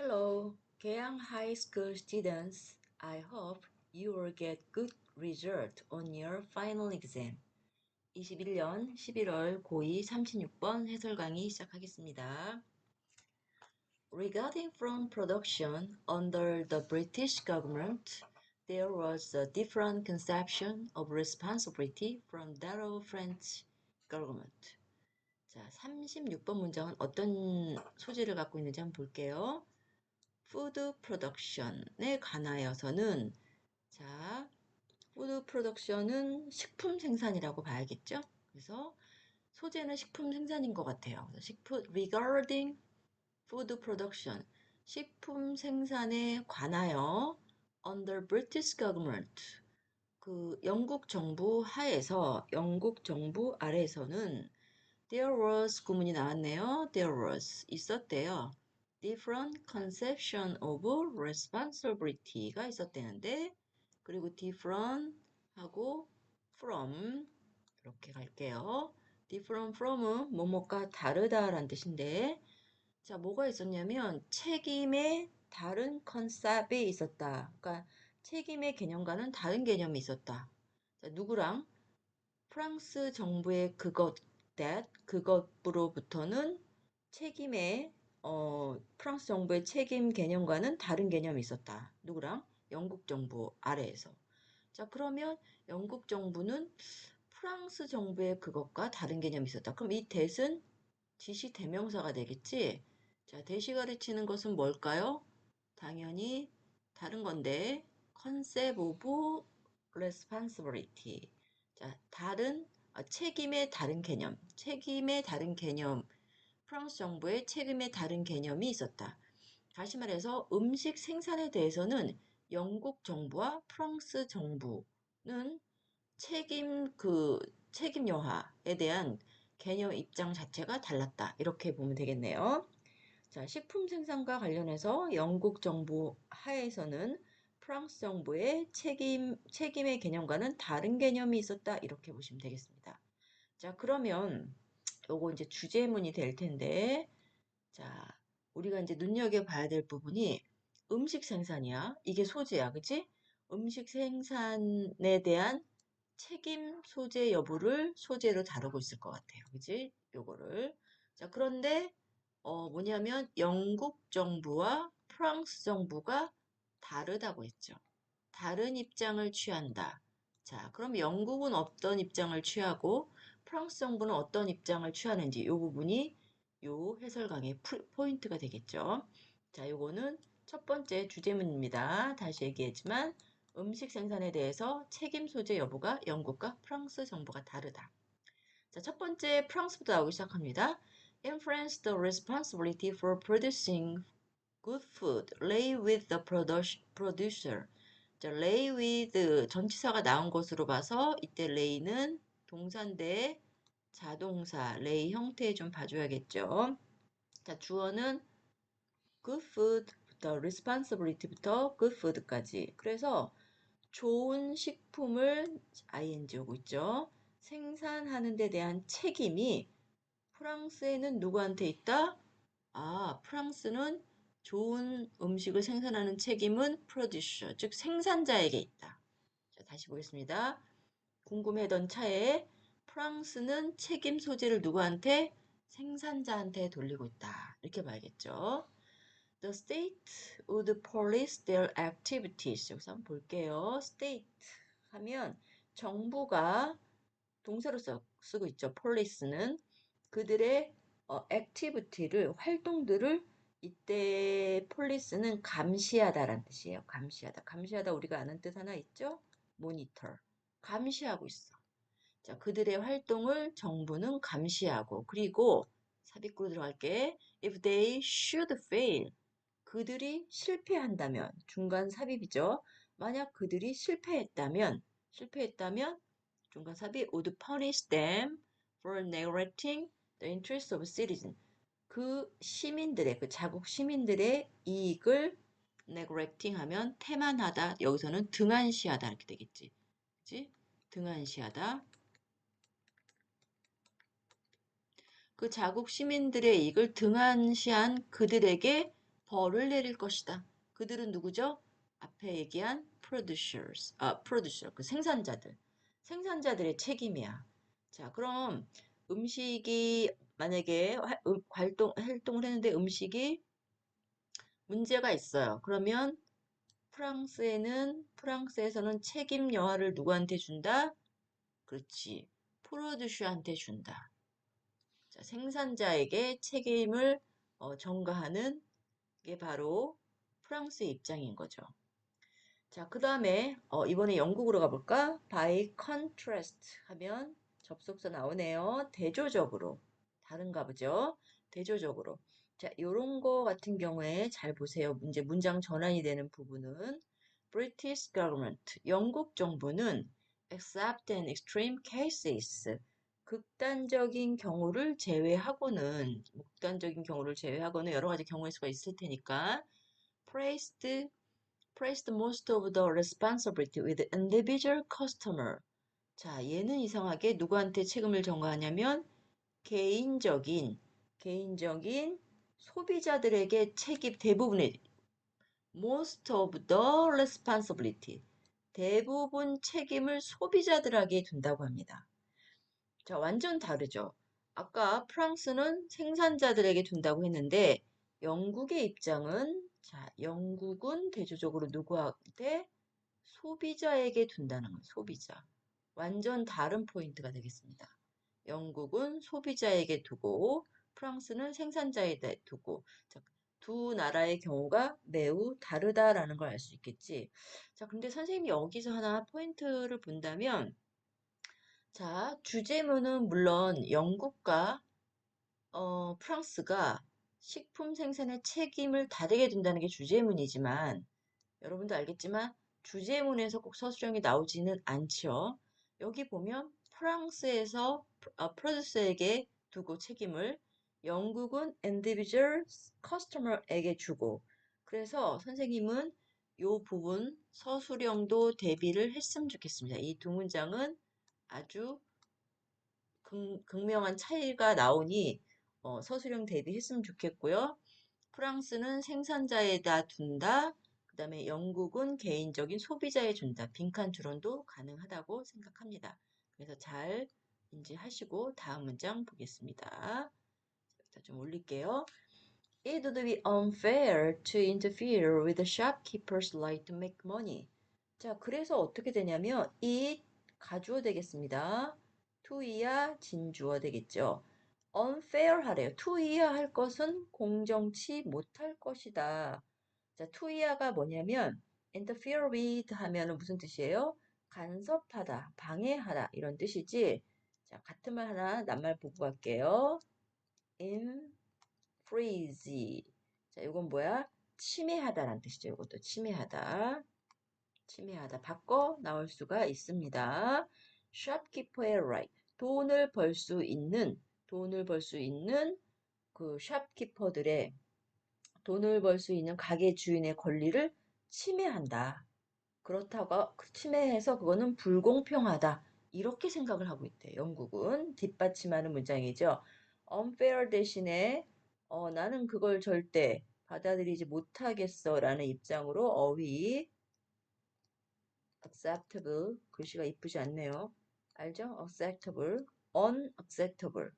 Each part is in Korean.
Hello, Keang High School students. I hope you will get good result on your final exam. 21년 11월 고2 36번 해설 강의 시작하겠습니다. Regarding film production under the British government, there was a different conception of responsibility from that of French government. 자, 36번 문장은 어떤 소재를 갖고 있는지 한번 볼게요. 푸드 프로덕션에 관하여서는 자, 푸드 프로덕션은 식품 생산이라고 봐야겠죠? 그래서 소재는 식품 생산인 것 같아요. regarding food production, 식품 생산에 관하여 under British government, 그 영국 정부 하에서 영국 정부 아래에서는 there was 구문이 나왔네요. there was 있었대요. different conception of responsibility가 있었대는데 그리고 different 하고 from 이렇게 갈게요. different from은 뭐뭐가 다르다라는 뜻인데 자 뭐가 있었냐면 책임의 다른 컨셉이 있었다. 그러니까 책임의 개념과는 다른 개념이 있었다. 자, 누구랑? 프랑스 정부의 그것으로부터는 책임의 프랑스 정부의 책임 개념과는 다른 개념이 있었다. 누구랑? 영국 정부 아래에서. 자, 그러면 영국 정부는 프랑스 정부의 그것과 다른 개념이 있었다. 그럼 이 that은 지시 대명사가 되겠지? 자, that이 가르치는 것은 뭘까요? 당연히 다른 건데 concept of responsibility. 자, 책임의 다른 개념, 책임의 다른 개념, 프랑스 정부의 책임의 다른 개념이 있었다. 다시 말해서 음식 생산에 대해서는 영국 정부와 프랑스 정부는 책임 여하에 대한 개념 입장 자체가 달랐다. 이렇게 보면 되겠네요. 자, 식품 생산과 관련해서 영국 정부 하에서는 프랑스 정부의 책임의 개념과는 다른 개념이 있었다. 이렇게 보시면 되겠습니다. 자, 그러면 요거 이제 주제문이 될 텐데, 자, 우리가 이제 눈여겨봐야 될 부분이 음식 생산이야. 이게 소재야. 그치? 음식 생산에 대한 책임 소재 여부를 소재로 다루고 있을 것 같아요. 그치? 요거를. 자, 그런데 뭐냐면 영국 정부와 프랑스 정부가 다르다고 했죠. 다른 입장을 취한다. 자, 그럼 영국은 어떤 입장을 취하고 프랑스 정부는 어떤 입장을 취하는지 이 부분이 요 해설 강의 포인트가 되겠죠. 자, 요거는 첫 번째 주제문입니다. 다시 얘기했지만 음식 생산에 대해서 책임 소재 여부가 영국과 프랑스 정부가 다르다. 자, 첫 번째 프랑스부터 나오기 시작합니다. In France, the responsibility for producing good food lay with the producer. 자, lay with 전치사가 나온 것으로 봐서 이때 lay는 동사인데 자동사 lay 형태 좀 봐줘야겠죠. 자, 주어는 good food부터 responsibility부터 good food까지. 그래서 좋은 식품을 ing 오고 있죠. 생산하는 데 대한 책임이 프랑스에는 누구한테 있다? 아, 프랑스는 좋은 음식을 생산하는 책임은 producer, 즉 생산자에게 있다. 자, 다시 보겠습니다. 궁금해던 차에 프랑스는 책임 소재를 누구한테? 생산자한테 돌리고 있다. 이렇게 봐야겠죠. The state would police their activities. 여기서 한번 볼게요. state 하면 정부가 동사로 쓰고 있죠. police는 그들의 activity를 활동들을 이때 police는 감시하다라는 뜻이에요. 감시하다. 감시하다 우리가 아는 뜻 하나 있죠? monitor. 감시하고 있어. 자, 그들의 활동을 정부는 감시하고 그리고 삽입구로 들어갈게. If they should fail. 그들이 실패한다면 중간 삽입이죠. 만약 그들이 실패했다면 중간 삽입 would punish them for neglecting the interests of citizens. 그 시민들의 그 자국 시민들의 이익을 neglecting 하면 태만하다. 여기서는 등한시하다 이렇게 되겠지. 그치? 등한시하다. 그 자국 시민들의 이익을 등한시한 그들에게 벌을 내릴 것이다. 그들은 누구죠? 앞에 얘기한 producers, producer, 그 생산자들. 생산자들의 책임이야. 자, 그럼 음식이 만약에 활동을 했는데 음식이 문제가 있어요. 그러면 프랑스에서는 책임 여하를 누구한테 준다? 그렇지. 프로듀서한테 준다. 자, 생산자에게 책임을 전가하는 게 바로 프랑스의 입장인 거죠. 자, 그 다음에 이번에 영국으로 가볼까? By contrast 하면 접속사 나오네요. 대조적으로. 다른가 보죠? 대조적으로. 자, 요런 거 같은 경우에 잘 보세요. 문장 전환이 되는 부분은 British government, 영국 정부는 except in extreme cases, 극단적인 경우를 제외하고는 여러 가지 경우의 수가 있을 테니까 praised most of the responsibility with individual customer. 자, 얘는 이상하게 누구한테 책임을 전가하냐면 개인적인 소비자들에게 대부분의 most of the responsibility. 대부분 책임을 소비자들에게 둔다고 합니다. 자, 완전 다르죠. 아까 프랑스는 생산자들에게 둔다고 했는데 영국의 입장은 영국은 대조적으로 누구한테? 소비자에게 둔다는 거예요. 소비자. 완전 다른 포인트가 되겠습니다. 영국은 소비자에게 두고 프랑스는 생산자에게 두고 자, 두 나라의 경우가 매우 다르다라는 걸 알 수 있겠지. 자, 근데 선생님이 여기서 하나 포인트를 본다면 자, 주재무는 물론 영국과 프랑스가 식품 생산에 책임을 다르게 둔다는 게 주재문이지만 여러분도 알겠지만 주재문에서 꼭 서술형이 나오지는 않죠. 여기 보면 프랑스에서 프로듀서에게 두고 책임을 영국은 individual customer에게 주고 그래서 선생님은 이 부분 서술형도 대비를 했으면 좋겠습니다. 이 두 문장은 아주 극명한 차이가 나오니 서술형 대비했으면 좋겠고요. 프랑스는 생산자에다 둔다. 그 다음에 영국은 개인적인 소비자에 준다. 빈칸 추론도 가능하다고 생각합니다. 그래서 잘 인지하시고 다음 문장 보겠습니다. 좀 올릴게요. It would be unfair to interfere with the shopkeeper's right to make money. 자, 그래서 어떻게 되냐면 it 가주어 되겠습니다. to이야 진주어 되겠죠. unfair 하래요. to이야 할 것은 공정치 못할 것이다. 자, to이야가 뭐냐면 interfere with 하면은 무슨 뜻이에요? 간섭하다, 방해하다 이런 뜻이지. 자, 같은 말 하나 낱말 보고 갈게요. freeze. 자, 이건 뭐야? 침해하다라는 뜻이죠. 이것도 침해하다. 바꿔 나올 수가 있습니다. shopkeeper의 right. 돈을 벌 수 있는 그 shopkeeper들의 돈을 벌 수 있는 가게 주인의 권리를 침해한다. 그렇다고 침해해서 그거는 불공평하다. 이렇게 생각을 하고 있대. 영국은 뒷받침하는 문장이죠. unfair 대신에 나는 그걸 절대 받아들이지 못하겠어 라는 입장으로 어휘 acceptable 글씨가 이쁘지 않네요. 알죠? acceptable, unacceptable.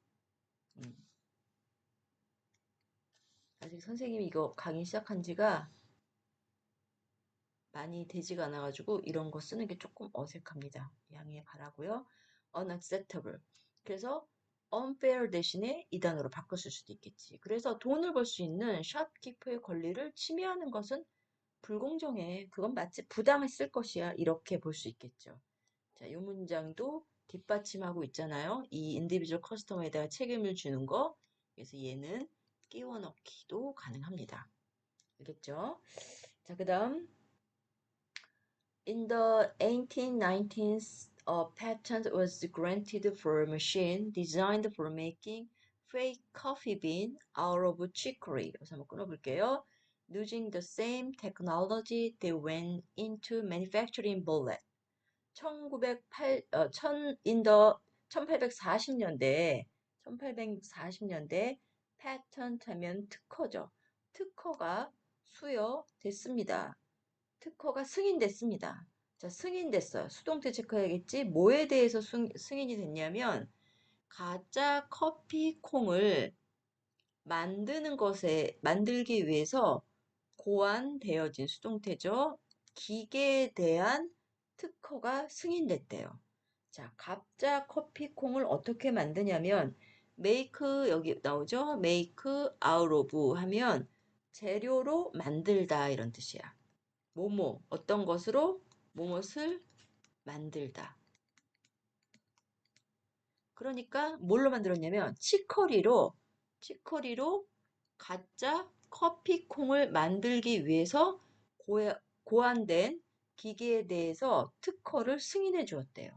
아직 선생님이 이거 강의 시작한 지가 많이 되지가 않아가지고 이런 거 쓰는 게 조금 어색합니다. 양해 바라고요. unacceptable. 그래서 unfair 대신에 이 단어로 바꿨을 수도 있겠지. 그래서 돈을 벌 수 있는 샵키퍼의 권리를 침해하는 것은 불공정해. 그건 마치 부당했을 것이야. 이렇게 볼 수 있겠죠. 자, 이 문장도 뒷받침하고 있잖아요. 이 인디비주얼 커스터머에 대한 책임을 주는 거. 그래서 얘는 끼워 넣기도 가능합니다. 알겠죠? 자, 그 다음 In the 1890s, a patent was granted for a machine designed for making fake coffee bean out of chicory. 여기서 한번 끊어볼게요. Using the same technology that went into manufacturing bullet. 1840년대, 패턴트 하면 특허죠. 특허가 수여됐습니다. 특허가 승인됐습니다. 자, 승인됐어요. 수동태 체크해야겠지? 뭐에 대해서 승인이 됐냐면 가짜 커피 콩을 만드는 것에 만들기 위해서 고안되어진 수동태죠. 기계에 대한 특허가 승인됐대요. 자, 가짜 커피콩을 어떻게 만드냐면 make 여기 나오죠? make out of 하면 재료로 만들다 이런 뜻이야. 뭐뭐 어떤 것으로 뭐뭇을 만들다. 그러니까 뭘로 만들었냐면 치커리로 가짜 커피콩을 만들기 위해서 고안된 기계에 대해서 특허를 승인해 주었대요.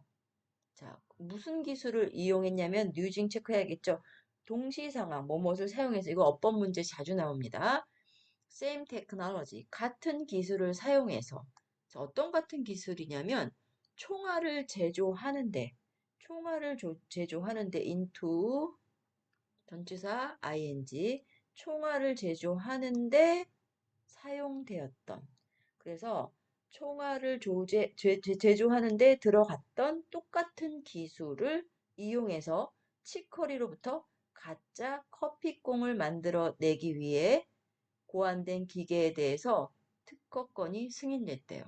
자, 무슨 기술을 이용했냐면 뉴징 체크해야겠죠. 동시상황, 뭐뭇을 사용해서 이거 어법 문제 자주 나옵니다. same technology, 같은 기술을 사용해서. 자, 어떤 같은 기술이냐면 총알을 제조하는데 into 전치사 ing 총알을 제조하는데 사용되었던 그래서 총알을 제조하는데 들어갔던 똑같은 기술을 이용해서 치커리로부터 가짜 커피콩을 만들어내기 위해 고안된 기계에 대해서 특허권이 승인됐대요.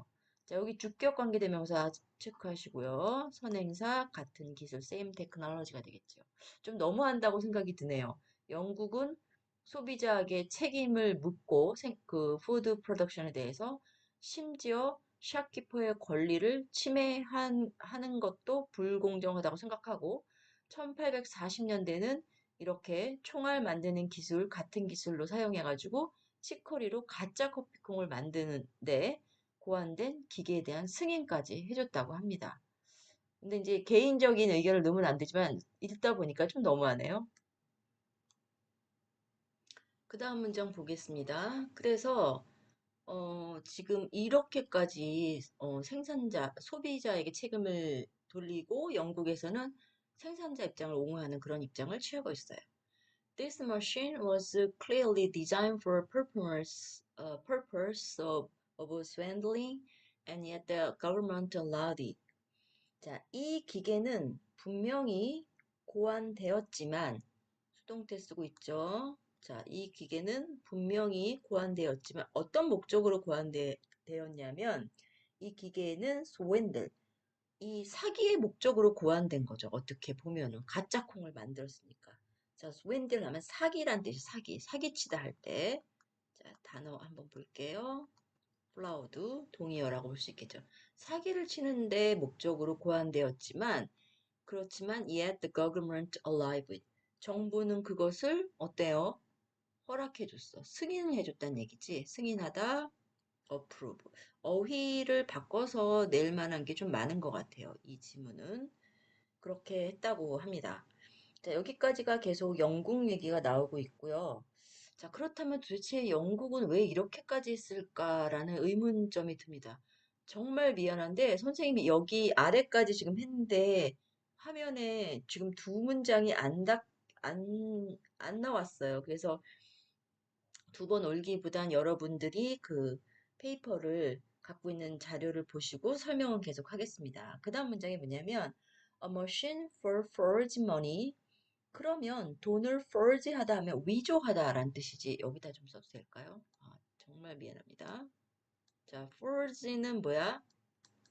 자, 여기 주격 관계대명사 체크하시고요. 선행사 같은 기술 same technology가 되겠죠. 좀 너무한다고 생각이 드네요. 영국은 소비자에게 책임을 묻고 그 푸드 프로덕션에 대해서 심지어 샵키퍼의 권리를 침해하는 것도 불공정하다고 생각하고 1840년대는 이렇게 총알 만드는 기술 같은 기술로 사용해가지고 치커리로 가짜 커피콩을 만드는데 고안된 기계에 대한 승인까지 해줬다고 합니다. 근데 이제 개인적인 의견을 넣으면 안 되지만 읽다 보니까 좀 너무하네요. 그 다음 문장 보겠습니다. 그래서 지금 이렇게까지 소비자에게 책임을 돌리고 영국에서는 생산자 입장을 옹호하는 그런 입장을 취하고 있어요. This machine was clearly designed for purpose of swindling, and yet the government allowed it. 자, 이 기계는 분명히 고안되었지만, 수동태 쓰고 있죠. 자, 이 기계는 분명히 고안되었지만, 어떤 목적으로 고안되었냐면, 이 기계는 swindle, 이 사기의 목적으로 고안된 거죠. 어떻게 보면은 가짜 콩을 만들었으니까. 자, swindle 하면 사기란 뜻이 사기치다 할 때. 자, 단어 한번 볼게요. fraud, 동의어라고 볼 수 있겠죠. 사기를 치는데 목적으로 고안되었지만, 그렇지만 yet the government allowed it. 정부는 그것을 어때요? 허락해줬어. 승인해줬다는 얘기지. 승인하다, approve. 어휘를 바꿔서 낼 만한 게 좀 많은 것 같아요. 이 지문은. 그렇게 했다고 합니다. 자, 여기까지가 계속 영국 얘기가 나오고 있고요. 자, 그렇다면 도대체 영국은 왜 이렇게까지 했을까라는 의문점이 듭니다. 정말 미안한데 선생님이 여기 아래까지 지금 했는데 화면에 지금 두 문장이 안 나왔어요. 그래서 두 번 올기보단 여러분들이 그 페이퍼를 갖고 있는 자료를 보시고 설명은 계속 하겠습니다. 그 다음 문장이 뭐냐면 A machine for forged money. 그러면 돈을 forge 하다 하면 위조하다라는 뜻이지. 여기다 좀 써도 될까요? 정말 미안합니다. 자, forge는 뭐야?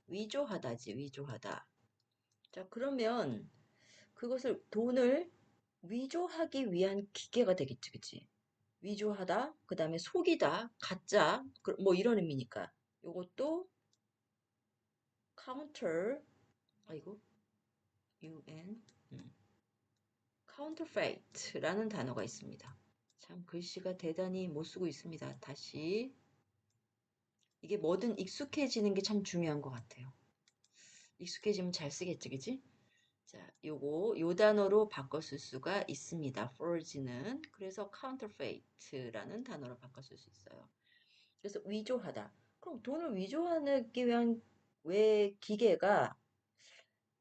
위조하다지, 위조하다. 자, 그러면 그것을 돈을 위조하기 위한 기계가 되겠지, 그치? 위조하다, 그 다음에 속이다, 가짜, 뭐 이런 의미니까. 요것도 counter, 아이고, un, counterfeit라는 단어가 있습니다. 참 글씨가 대단히 못 쓰고 있습니다. 다시. 이게 뭐든 익숙해지는 게 참 중요한 것 같아요. 익숙해지면 잘 쓰겠지, 그지? 자, 요 단어로 바꿔 쓸 수가 있습니다. forge는. 그래서 counterfeit라는 단어로 바꿔 쓸 수 있어요. 그래서 위조하다. 그럼 돈을 위조하기 위한 왜 기계가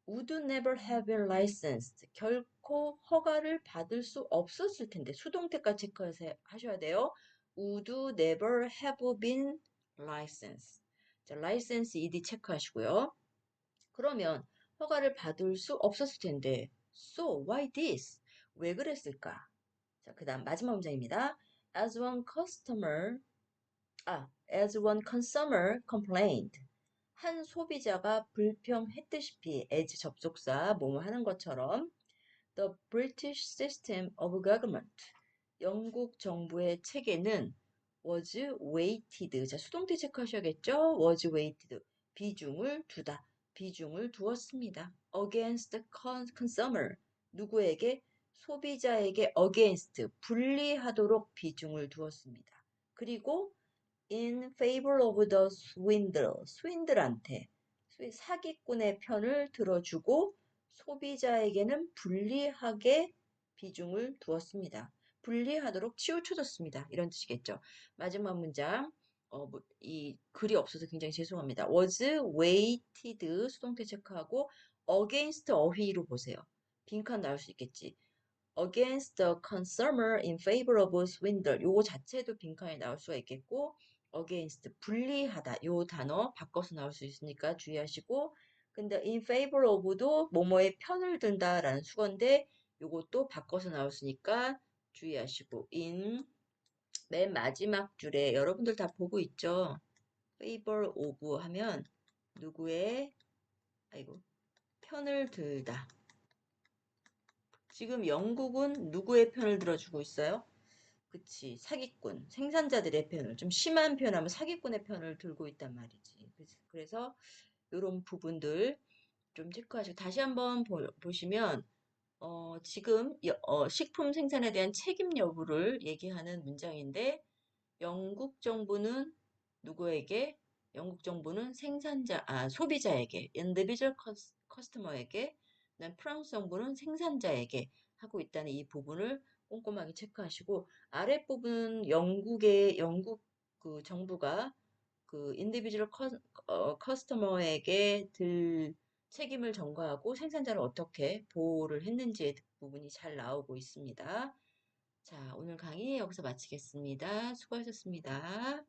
would never have been licensed. 결코 허가를 받을 수 없었을 텐데 수동태까지 체크하셔야 돼요. would never have been licensed. 자, license ed 체크하시고요. 그러면 허가를 받을 수 없었을 텐데, so why this? 왜 그랬을까? 자, 그 다음 마지막 문장입니다. as one consumer complained. 한 소비자가 불평했듯이 as 접속사 뭐뭐 하는 것처럼 The British system of government. 영국 정부의 체계는 was weighted. 자, 수동태 체크하셔야겠죠? was weighted. 비중을 두었습니다. against the consumer. 누구에게? 소비자에게 against. 불리하도록 비중을 두었습니다. 그리고 in favor of the swindler한테 사기꾼의 편을 들어주고 소비자에게는 불리하게 비중을 두었습니다. 불리하도록 치우쳐졌습니다. 이런 뜻이겠죠. 마지막 문장. 이 글이 없어서 굉장히 죄송합니다. was weighted 수동태 체크하고 against 어휘로 보세요. 빈칸 나올 수 있겠지. against the consumer in favor of swindler. 요거 자체도 빈칸에 나올 수가 있겠고 against 불리하다 요 단어 바꿔서 나올 수 있으니까 주의하시고 근데 in favor of도 뭐뭐의 편을 든다라는 수건데 요것도 바꿔서 나올 수 있으니까 주의하시고 in 맨 마지막 줄에 여러분들 다 보고 있죠? favor of 하면 누구의 편을 들다. 지금 영국은 누구의 편을 들어주고 있어요? 그치, 사기꾼, 생산자들의 편을, 좀 심한 표현하면 사기꾼의 편을 들고 있단 말이지. 그래서 이런 부분들 좀 체크하시고, 다시 한번 보시면, 지금 식품 생산에 대한 책임 여부를 얘기하는 문장인데, 영국 정부는 누구에게? 영국 정부는 소비자에게, individual customer에게, 프랑스 정부는 생산자에게 하고 있다는 이 부분을 꼼꼼하게 체크하시고, 아랫부분 영국 그 정부가 그 individual customer에게 들 책임을 전가하고 생산자를 어떻게 보호를 했는지의 부분이 잘 나오고 있습니다. 자, 오늘 강의 여기서 마치겠습니다. 수고하셨습니다.